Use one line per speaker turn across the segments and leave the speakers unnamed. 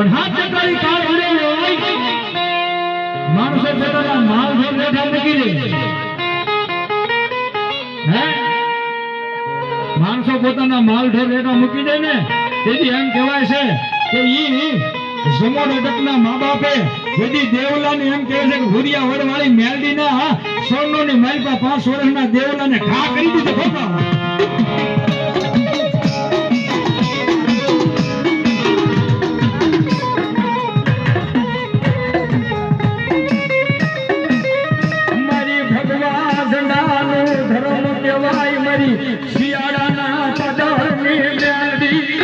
પણ હાથ ચકારી કાળ ઉડેલો હોય માણસો પોતાના માલ ઢોર રેઠા મૂકી દે હે માણસો પોતાના માલ ઢોર રેઠા મૂકી દે ને તેથી એમ કહેવાય છે કે ઈ જમોડ અટકના મા બાપે જેથી દેવલાને એમ કહે છે કે ભૂરિયા વડવાળી મેલડીના સોનોની માલપા 5 વર્ષના દેવલાને ઘા કરી દીધો ખોટા મારી ભગવા ઝંડાનો ધર્મ કહેવાય મારી શિયાળાના પદરની મેલડી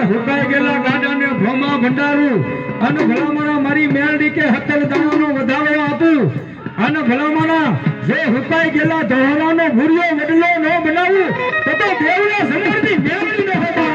હુકાઈ ગયેલા ગાડાને ભોમા ભંડારું અને ભલામણા મારી મેલડી કે હતલ દાણાનો વધારો આપું અને ભલામણા જે હુકાઈ ગયેલા દોહરાનો ભૂરિયો વડલો ન બનાવું તો દેવલા સમર્થી મેલડી ન હતા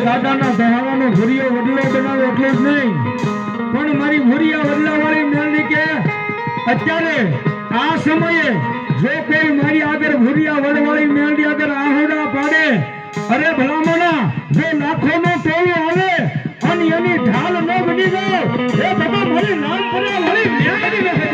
ગાડાના દહાડાનો ભૂરિયો વડલો બનાવે એટલો જ નહીં પણ મારી ભૂરિયા વડલા વાળી મેલડી કે અત્યારે આ સમયે જો કોઈ મારી આગળ ભૂરિયા વડવાળી મેલડી આગળ આહોડા પાડે અરે ભલામણા જો લાખોનો ટોળો આવે અને એની ઢાલ ન બની જાય એ બધા મારી નામ પડે વાળી મેલડી નથી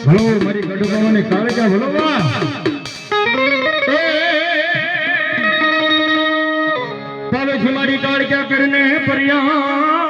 ભલો મારી ગડુબાવાની કાળકા ભલો વાહ પાવે છે મારી કાળકા કરને પર્યા